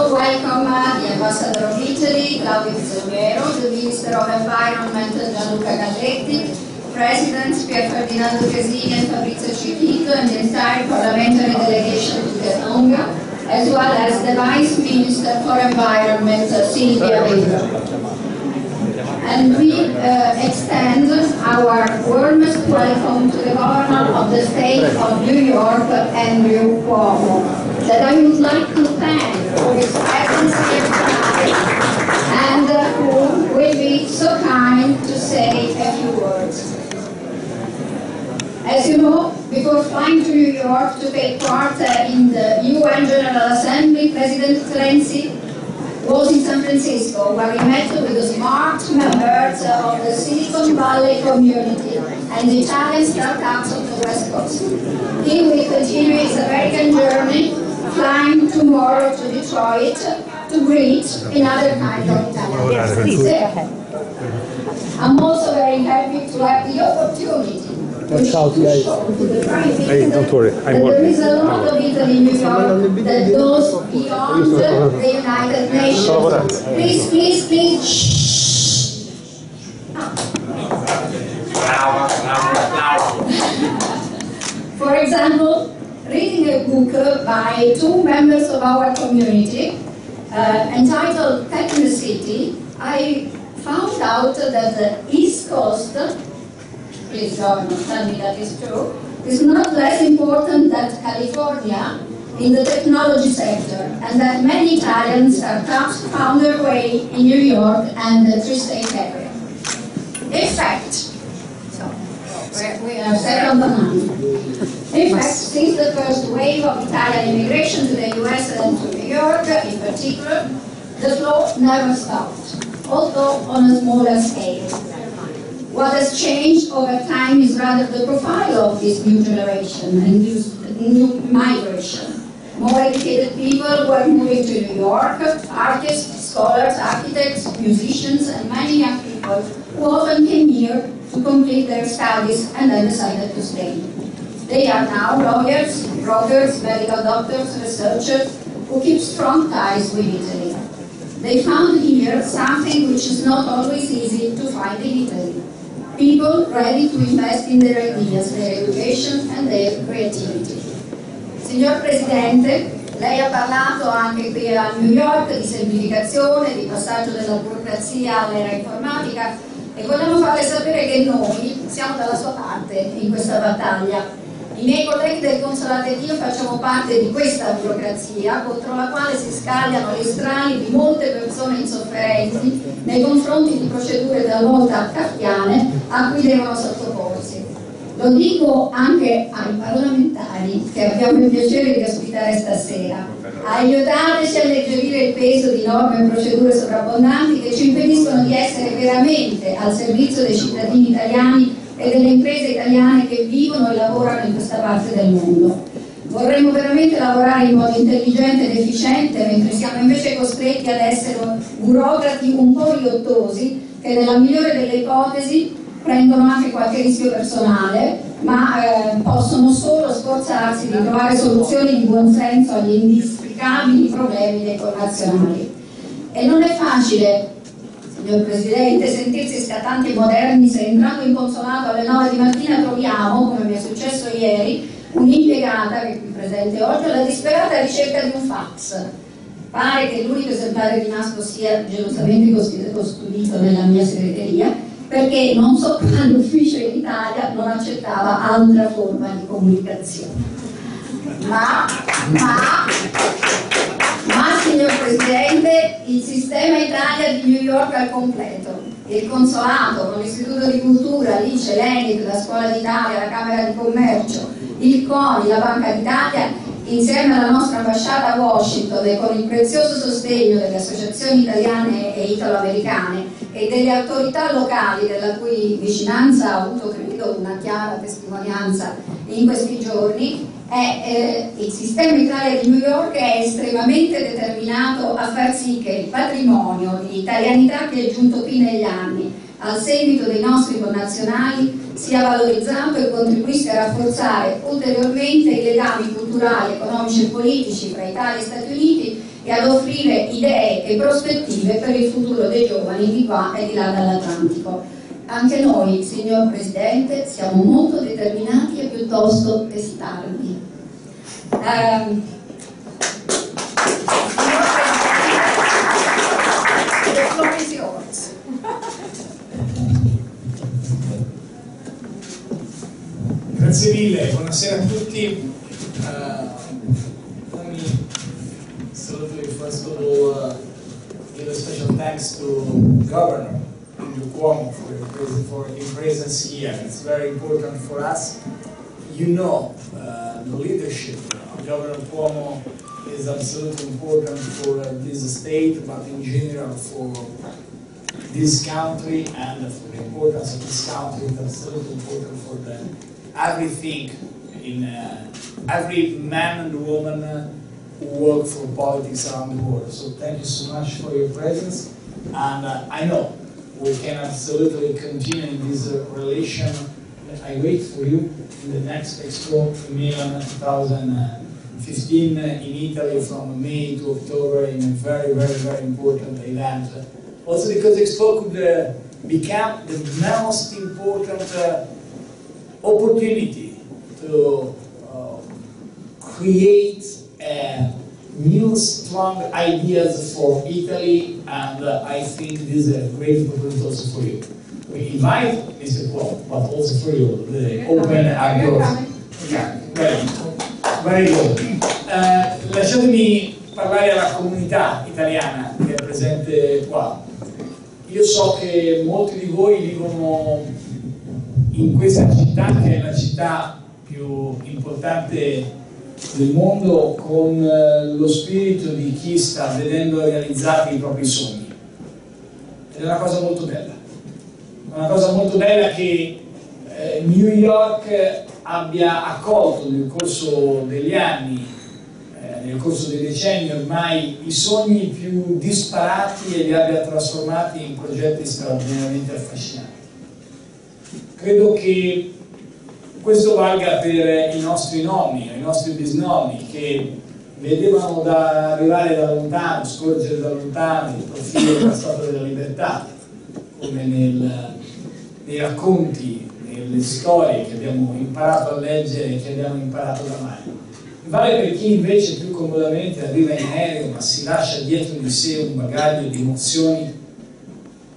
also welcome the Ambassador of Italy, Claudio Pizzolero, the Minister of Environment, Gianluca Galletti, Presidents Pier Ferdinando Casini and Fabrizio Cicchito, and the entire parliamentary delegation to Tonga, as well as the Vice Minister for Environment, Silvia Weber. And we extend our warmest welcome to the Governor of the State of New York, Andrew Cuomo, that I would like to thank for his presence here tonight, and who will be so kind to say a few words. As you know, before flying to New York to take part in the UN General Assembly, President Renzi was in San Francisco, where he met with the smart members of the Silicon Valley community and the Italian startups of the West Coast. He will continue his American journey, flying tomorrow to Detroit to greet another kind of Italian. I'm also very happy to have the opportunity to show to the Prime Minister that there is a lot of Italy in New York that goes beyond the United Nations. Please, please, please. Shh. For example, reading a book by two members of our community entitled Tech in the City, I found out that the East Coast, please Governor, tell me that is true, is not less important than California in the technology sector, and that many Italian startups found their way in New York and the tri-state area. In fact, so we are second behind. In fact, since the first wave of Italian immigration to the US and to New York in particular, the flow never stopped, although on a smaller scale. What has changed over time is rather the profile of this new generation and this new migration. More educated people were moving to New York, artists, scholars, architects, musicians, and many young people who often came here to complete their studies and then decided to stay. They are now lawyers, brokers, medical doctors, researchers who keep strong ties with Italy. They found here something which is not always easy to find in Italy. People ready to invest in their ideas, their education and their creativity. Signor Presidente, lei ha parlato anche qui a New York di semplificazione, di passaggio della burocrazia all'era informatica, e vogliamo farle sapere che noi siamo dalla sua parte in questa battaglia. I miei colleghi del Consolato ed io facciamo parte di questa burocrazia contro la quale si scagliano gli strali di molte persone insofferenti nei confronti di procedure talvolta kafkiane a cui devono sottoporsi. Lo dico anche ai parlamentari che abbiamo il piacere di ospitare stasera. Aiutateci a alleggerire il peso di norme e procedure sovrabbondanti che ci impediscono di essere veramente al servizio dei cittadini italiani e delle imprese italiane che vivono e lavorano in questa parte del mondo. Vorremmo veramente lavorare in modo intelligente ed efficiente, mentre siamo invece costretti ad essere burocrati un po' riottosi che nella migliore delle ipotesi prendono anche qualche rischio personale, ma possono solo sforzarsi di trovare soluzioni di buon senso agli indispicabili problemi dei connazionali. E non è facile, signor Presidente, sentirsi scattanti e moderni se entrando in consolato alle 9 di mattina troviamo, come mi è successo ieri, un'impiegata che è qui presente oggi alla disperata ricerca di un fax. Pare che l'unico esemplare rimasto sia gelosamente custodito nella mia segreteria, perché non so quale ufficio in Italia non accettava altra forma di comunicazione. Ma signor Presidente, il sistema Italia di New York al completo, il Consolato con l'Istituto di Cultura, l'ICE, l'ENIT, la Scuola d'Italia, la Camera di Commercio, il CONI, la Banca d'Italia, insieme alla nostra ambasciata a Washington e con il prezioso sostegno delle associazioni italiane e italo-americane e delle autorità locali, della cui vicinanza ha avuto, credo, una chiara testimonianza in questi giorni, il sistema Italia di New York è estremamente determinato a far sì che il patrimonio di italianità che è giunto qui negli anni al seguito dei nostri connazionali sia valorizzato e contribuisca a rafforzare ulteriormente i legami culturali, economici e politici fra Italia e Stati Uniti e ad offrire idee e prospettive per il futuro dei giovani di qua e di là dall'Atlantico. Anche noi, signor Presidente, siamo molto determinati e piuttosto testardi. Grazie mille, buonasera a tutti. Let me salutely first of all give a special thanks to Governor Andrew Cuomo for his presence here. It's very important for us. You know, the leadership of Governor Cuomo is absolutely important for this state, but in general for this country, and for the importance of this country. It's absolutely important for everything in every man and woman who work for politics around the world. So thank you so much for your presence, and I know we can absolutely continue in this relation. I wait for you in the next Expo in Milan 2015 in Italy from May to October in a very, very, very important event. Also because Expo could become the most important opportunity to create new strong ideas for Italy, and I think this is a great opportunity also for you. We invite Mr. Cuomo, but also for you, the open and very good. Lasciatemi parlare alla comunità italiana che è presente qua. Io so che molti di voi vivono in questa città, che è la città più importante del mondo, con lo spirito di chi sta vedendo realizzati i propri sogni. Ed è una cosa molto bella. Una cosa molto bella che New York abbia accolto nel corso degli anni, nel corso dei decenni ormai, i sogni più disparati e li abbia trasformati in progetti straordinariamente affascinanti. Credo che questo valga per i nostri nonni, i nostri bisnonni, che vedevano arrivare da lontano, scorgere da lontano il profilo della Statua della Libertà, come nei racconti, nelle storie che abbiamo imparato a leggere e che abbiamo imparato ad amare. Vale per chi invece più comodamente arriva in aereo, ma si lascia dietro di sé un bagaglio di emozioni,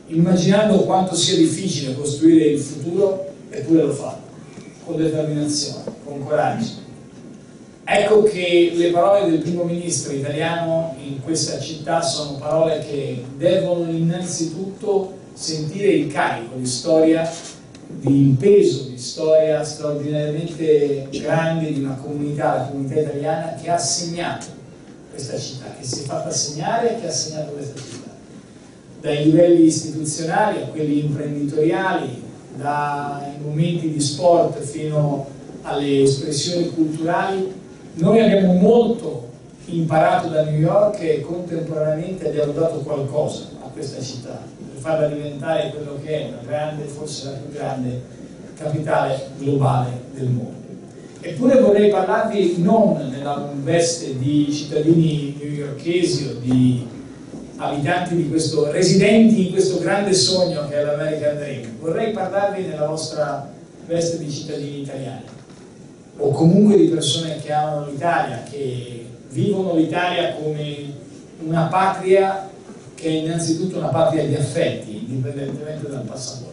immaginando quanto sia difficile costruire il futuro, eppure lo fa, con determinazione, con coraggio. Ecco che le parole del primo ministro italiano in questa città sono parole che devono innanzitutto sentire il carico di storia, di peso di storia straordinariamente grande di una comunità, la comunità italiana, che ha segnato questa città, che si è fatta segnare e che ha segnato questa città. Dai livelli istituzionali a quelli imprenditoriali, dai momenti di sport fino alle espressioni culturali, noi abbiamo molto imparato da New York e contemporaneamente abbiamo dato qualcosa a questa città per farla diventare quello che è una grande, forse la più grande capitale globale del mondo. Eppure vorrei parlarvi non nella veste di cittadini newyorkesi o di abitanti di questo, residenti in questo grande sogno che è l'American Dream. Vorrei parlarvi nella vostra veste di cittadini italiani, o comunque di persone che amano l'Italia, che vivono l'Italia come una patria che è innanzitutto una patria di affetti, indipendentemente dal passaporto.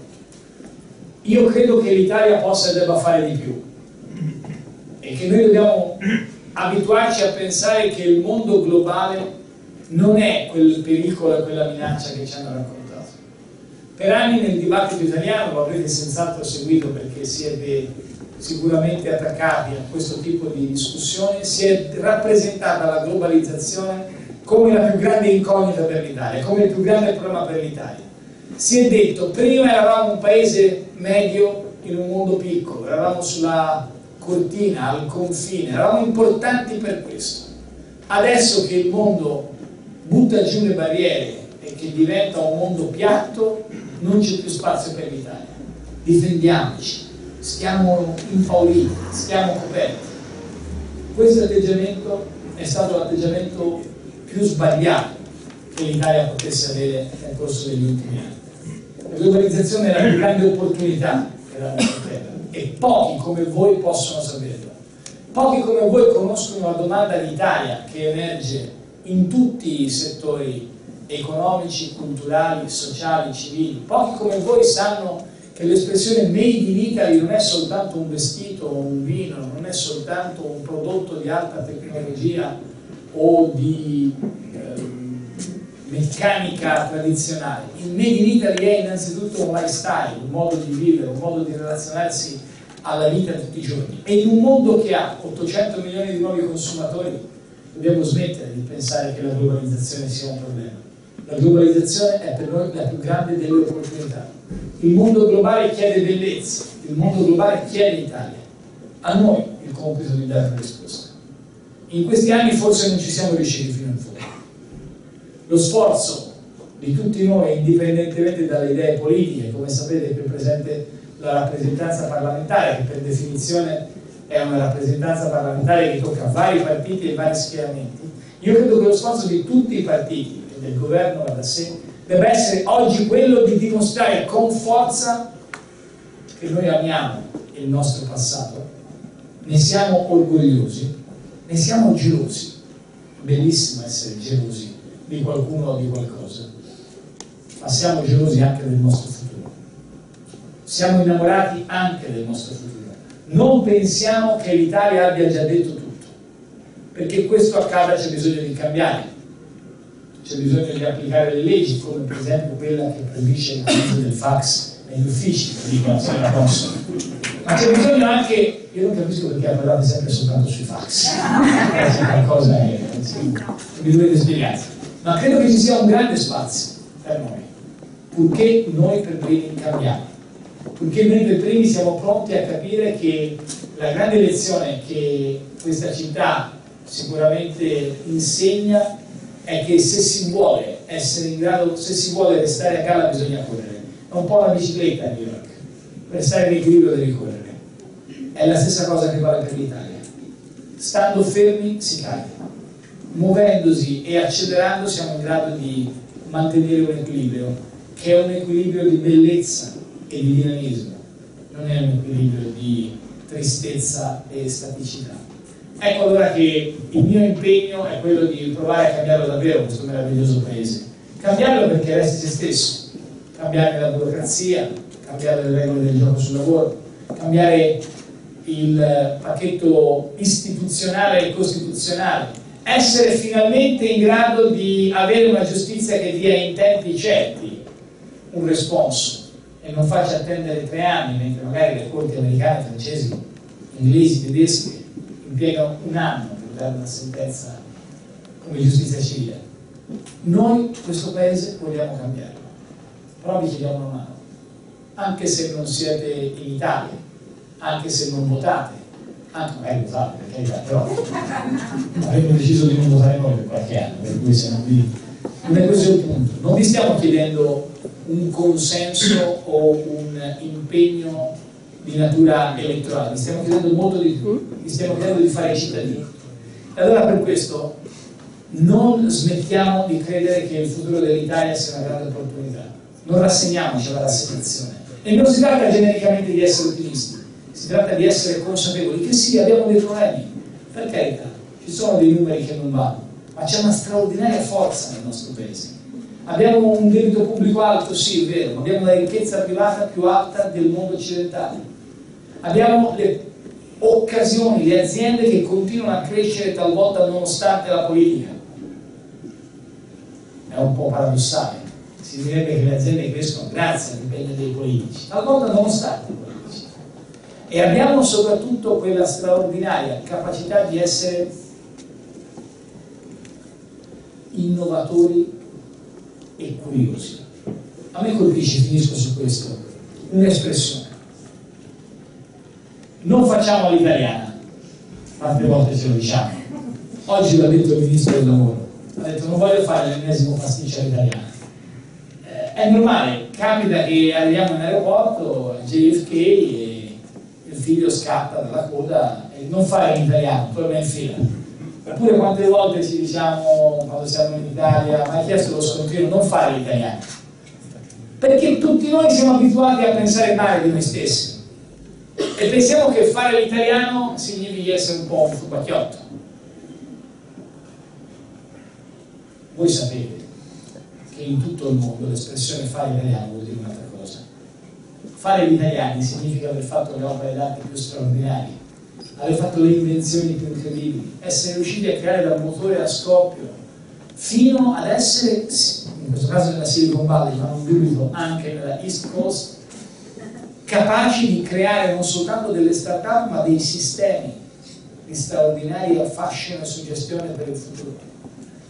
Io credo che l'Italia possa e debba fare di più, e che noi dobbiamo abituarci a pensare che il mondo globale non è quel pericolo e quella minaccia che ci hanno raccontato. Per anni nel dibattito italiano, lo avrete senz'altro seguito perché siete sicuramente attaccati a questo tipo di discussione, si è rappresentata la globalizzazione come la più grande incognita per l'Italia, come il più grande problema per l'Italia. Si è detto, prima eravamo un paese medio in un mondo piccolo, eravamo sulla cortina, al confine, eravamo importanti per questo. Adesso che il mondo butta giù le barriere e che diventa un mondo piatto, non c'è più spazio per l'Italia. Difendiamoci, stiamo impauriti, stiamo coperti. Questo atteggiamento è stato l'atteggiamento più sbagliato che l'Italia potesse avere nel corso degli ultimi anni. La globalizzazione è la più grande opportunità che la nostra terra e pochi come voi possono saperlo. Pochi come voi conoscono la domanda d'Italia che emerge in tutti i settori economici, culturali, sociali, civili. Pochi come voi sanno che l'espressione made in Italy non è soltanto un vestito o un vino, non è soltanto un prodotto di alta tecnologia o di meccanica tradizionale. Il made in Italy è innanzitutto un lifestyle, un modo di vivere, un modo di relazionarsi alla vita di tutti i giorni. E in un mondo che ha 800 milioni di nuovi consumatori dobbiamo smettere di pensare che la globalizzazione sia un problema. La globalizzazione è per noi la più grande delle opportunità. Il mondo globale chiede bellezza, il mondo globale chiede Italia. A noi il compito di dare una risposta. In questi anni forse non ci siamo riusciti fino in fondo. Lo sforzo di tutti noi, indipendentemente dalle idee politiche, come sapete qui è presente la rappresentanza parlamentare, che per definizione è una rappresentanza parlamentare che tocca vari partiti e vari schieramenti. Io credo che lo sforzo di tutti i partiti e del governo va da sé debba essere oggi quello di dimostrare con forza che noi amiamo il nostro passato, ne siamo orgogliosi, ne siamo gelosi. Bellissimo essere gelosi di qualcuno o di qualcosa, ma siamo gelosi anche del nostro futuro. Siamo innamorati anche del nostro futuro. Non pensiamo che l'Italia abbia già detto tutto. Perché questo accada c'è bisogno di cambiare. C'è bisogno di applicare le leggi, come per esempio quella che proibisce l'utilizzo del fax negli uffici, che dicono se la possono. Ma c'è bisogno anche, io non capisco perché parlate sempre soltanto sui fax. C'è qualcosa che mi dovete spiegare. Ma credo che ci sia un grande spazio per noi, purché noi per primi cambiamo, purché noi per primi siamo pronti a capire che la grande lezione che questa città sicuramente insegna è che se si vuole essere in grado, se si vuole restare a galla bisogna correre. È un po' la bicicletta a New York, per stare in equilibrio devi correre. È la stessa cosa che vale per l'Italia. Stando fermi si cade. Muovendosi e accelerando siamo in grado di mantenere un equilibrio, che è un equilibrio di bellezza e di dinamismo, non è un equilibrio di tristezza e staticità. Ecco allora che il mio impegno è quello di provare a cambiarlo davvero questo meraviglioso paese. Cambiarlo perché resti se stesso, cambiare la burocrazia, cambiare le regole del gioco sul lavoro, cambiare il pacchetto istituzionale e costituzionale, essere finalmente in grado di avere una giustizia che dia in tempi certi un responso e non faccia attendere 3 anni, mentre magari le corti americane, francesi, inglesi, tedesche impiegano 1 anno per dare una sentenza come giustizia civile. Noi questo paese vogliamo cambiarlo, però vi chiediamo una mano, anche se non siete in Italia, anche se non votate, anche magari votate, per carità, però abbiamo deciso di non votare noi per qualche anno, per cui se non vi... Non è questo il punto. Non vi stiamo chiedendo un consenso o un impegno di natura elettorale, vi stiamo chiedendo molto di più, vi stiamo chiedendo di fare i cittadini. E allora per questo non smettiamo di credere che il futuro dell'Italia sia una grande opportunità. Non rassegniamoci alla rassegnazione. E non si tratta genericamente di essere ottimisti, si tratta di essere consapevoli che sì, abbiamo dei problemi, per carità, ci sono dei numeri che non vanno, ma c'è una straordinaria forza nel nostro paese. Abbiamo un debito pubblico alto, sì, è vero, ma abbiamo la ricchezza privata più alta del mondo occidentale. Abbiamo le occasioni, le aziende che continuano a crescere talvolta nonostante la politica. È un po' paradossale. Si direbbe che le aziende crescono grazie all'impegno dei politici, talvolta nonostante i politici. E abbiamo soprattutto quella straordinaria capacità di essere innovatori e curiosi. A me colpisce, finisco su questo, un'espressione. Non facciamo all'italiana, tante volte ce lo diciamo. Oggi l'ha detto il ministro del lavoro, ha detto non voglio fare l'ennesimo pasticcio all'italiana. È normale, capita che arriviamo in aeroporto a JFK e il figlio scatta dalla coda e non fare in italiano, torna in fila. Oppure quante volte ci diciamo, quando siamo in Italia, ma hai chiesto lo scontrino, non fare gli italiani. Perché tutti noi siamo abituati a pensare male di noi stessi. E pensiamo che fare l'italiano significhi essere un po' un fubacchiotto. Voi sapete che in tutto il mondo l'espressione fare l'italiano vuol dire un'altra cosa. Fare gli italiani significa aver fatto le opere d'arte più straordinarie, aver fatto le invenzioni più incredibili, essere riusciti a creare dal motore a scoppio fino ad essere, in questo caso nella Silicon Valley, ma non dubito anche nella East Coast, capaci di creare non soltanto delle start-up ma dei sistemi di straordinaria fascino e suggestione per il futuro.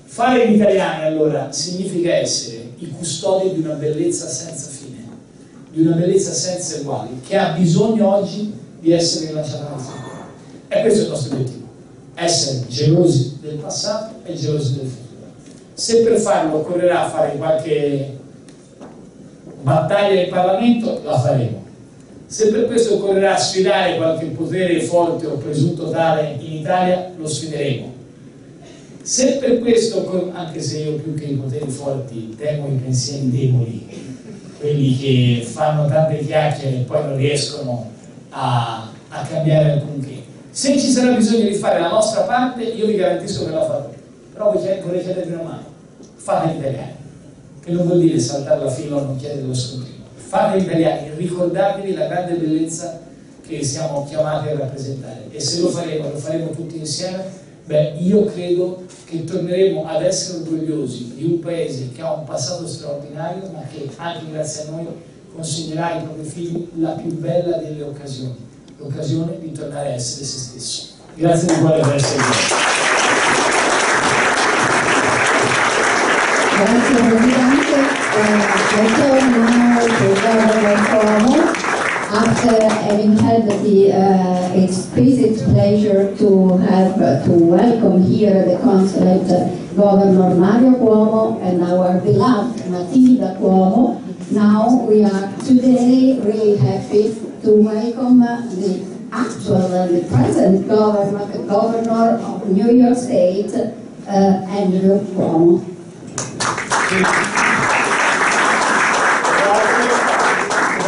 Fare gli italiani allora significa essere i custodi di una bellezza senza fine, di una bellezza senza uguali, che ha bisogno oggi di essere rilanciata nel futuro. E questo è il nostro obiettivo, essere gelosi del passato e gelosi del futuro. Se per farlo occorrerà fare qualche battaglia in Parlamento, la faremo. Se per questo occorrerà sfidare qualche potere forte o presunto tale in Italia, lo sfideremo. Se per questo, anche se io più che i poteri forti temo i pensieri deboli, quelli che fanno tante chiacchiere e poi non riescono a cambiare alcunché, se ci sarà bisogno di fare la nostra parte, io vi garantisco che la farò. Però vorrei chiedervi una mano: fate gli italiani, che non vuol dire saltare la fila o non chiedere lo scontrino. Fate gli italiani, ricordatevi la grande bellezza che siamo chiamati a rappresentare, e se lo faremo tutti insieme. Beh, io credo che torneremo ad essere orgogliosi di un paese che ha un passato straordinario, ma che anche grazie a noi consegnerà ai propri figli la più bella delle occasioni, l'occasione di tornare a essere se stesso. Grazie di cuore per essere qui. Grazie Presidente. Matteo, Andrew Cuomo. After having had the exquisite pleasure to welcome here the Consulate Governor Mario Cuomo and our beloved Matilda Cuomo, now we are today really happy to welcome the actual and the present governor of New York State, Andrew Cuomo.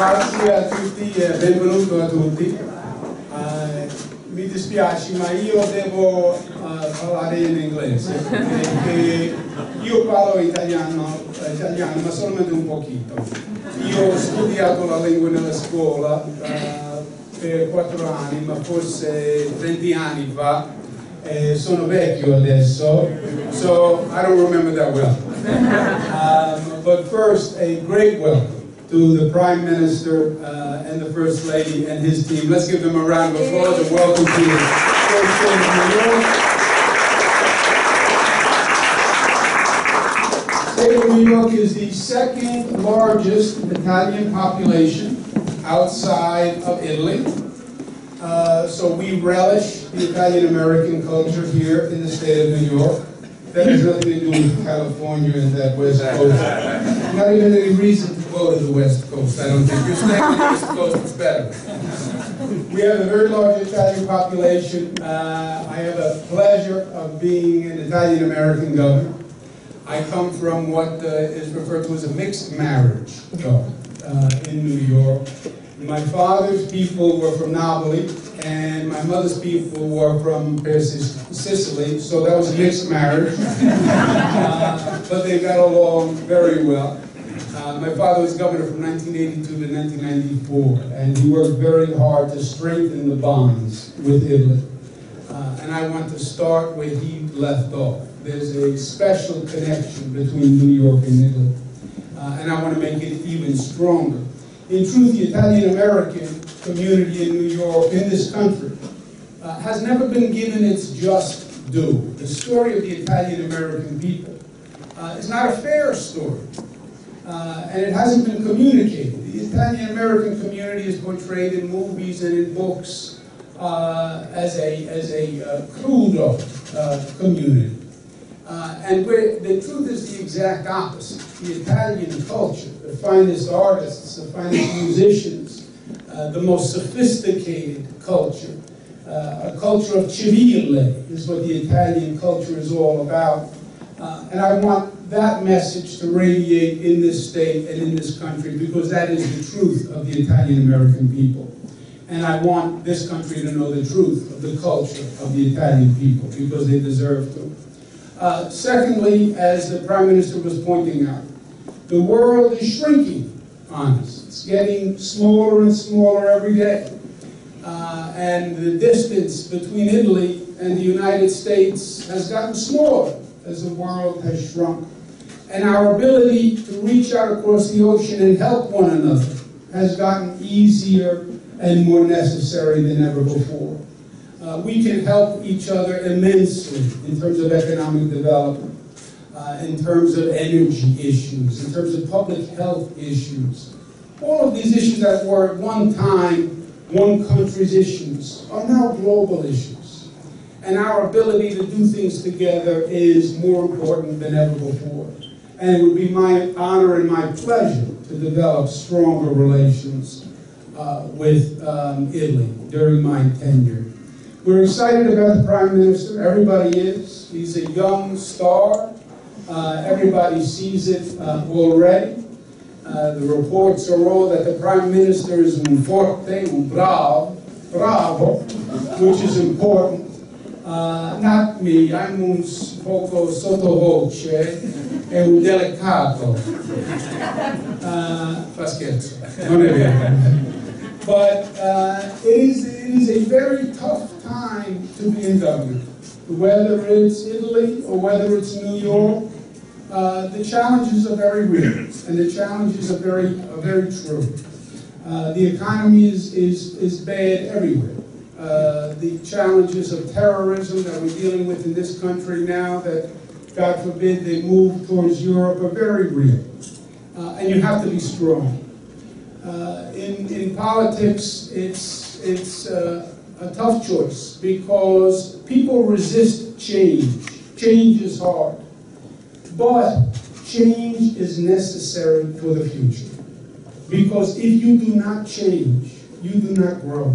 Grazie a tutti e benvenuto a tutti. Mi dispiace, ma io devo parlare in inglese, perché io parlo italiano, ma solamente un pochino. Io ho studiato la lingua nella scuola per 4 anni, ma forse 20 anni fa. Sono vecchio adesso, so I don't remember that well. But first, a great welcome to the Prime Minister and the First Lady and his team. Let's give them a round of applause and welcome to the First State of New York. The state of New York is the second largest Italian population outside of Italy. So we relish the Italian-American culture here in the state of New York. That has nothing to do with California and that West Coast. Not even any reason to go to the West Coast, I don't think. You're staying on the West Coast, it's better. We have a very large Italian population. I have a pleasure of being an Italian-American governor. I come from what is referred to as a mixed marriage in New York. My father's people were from Napoli, and my mother's people were from Sicily, so that was a mixed marriage. But they got along very well. My father was governor from 1982 to 1994, and he worked very hard to strengthen the bonds with Italy. And I want to start where he left off. There's a special connection between New York and Italy, and I want to make it even stronger. In truth, the Italian-American community in New York, in this country, has never been given its just due. The story of the Italian-American people is not a fair story, and it hasn't been communicated. The Italian-American community is portrayed in movies and in books as a crudo community. And where the truth is the exact opposite. The Italian culture, the finest artists, the finest musicians, the most sophisticated culture, A culture of civile is what the Italian culture is all about. And I want that message to radiate in this state and in this country, because that is the truth of the Italian-American people. And I want this country to know the truth of the culture of the Italian people, because they deserve to. Secondly, as the Prime Minister was pointing out, the world is shrinking on us. It's getting smaller and smaller every day. And the distance between Italy and the United States has gotten smaller as the world has shrunk. And our ability to reach out across the ocean and help one another has gotten easier and more necessary than ever before. We can help each other immensely in terms of economic development, in terms of energy issues, in terms of public health issues. All of these issues that were at one time one country's issues are now global issues. And our ability to do things together is more important than ever before. And it would be my honor and my pleasure to develop stronger relations with Italy during my tenure. We're excited about the Prime Minister. Everybody is. He's a young star. Everybody sees it already. The reports are all that the Prime Minister is un forte, un bravo, which is important. Not me, I'm un poco sottovoce e un delicato. Fa scherzo, non è vero. But it is a very tough time to be in government. Whether it's Italy or whether it's New York, the challenges are very real, and the challenges are very true. The economy is bad everywhere. The challenges of terrorism that we're dealing with in this country now, that God forbid they move towards Europe, are very real. And you have to be strong. In politics, it's a tough choice, because people resist change. Change is hard. But change is necessary for the future. Because if you do not change, you do not grow.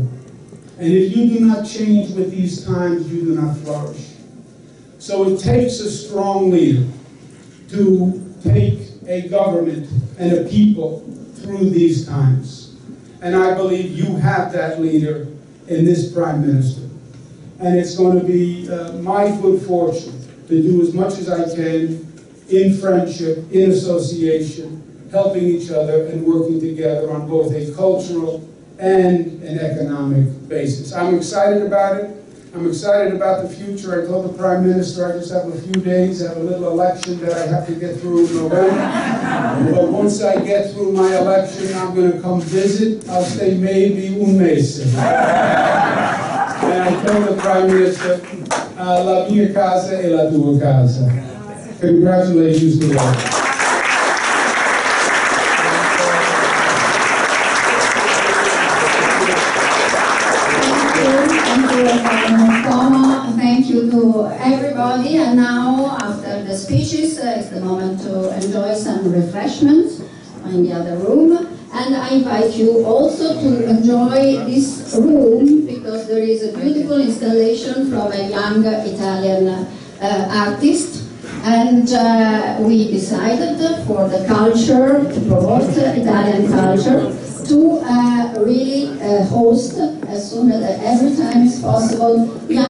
And if you do not change with these times, you do not flourish. So it takes a strong leader to take a government and a people through these times. And I believe you have that leader in this Prime Minister. And it's going to be my good fortune to do as much as I can in friendship, in association, helping each other and working together on both a cultural and an economic basis. I'm excited about it. I'm excited about the future. I told the Prime Minister I just have a few days, I have a little election that I have to get through in November. But once I get through my election, I'm going to come visit. I'll stay maybe un mese. And I told the Prime Minister, la mia casa e la tua casa. Congratulations to all. Thank you to everybody, and now after the speeches it's the moment to enjoy some refreshments in the other room, and I invite you also to enjoy this room, because there is a beautiful installation from a young Italian artist, and we decided for the culture, to promote Italian culture, to really host as soon as every time is possible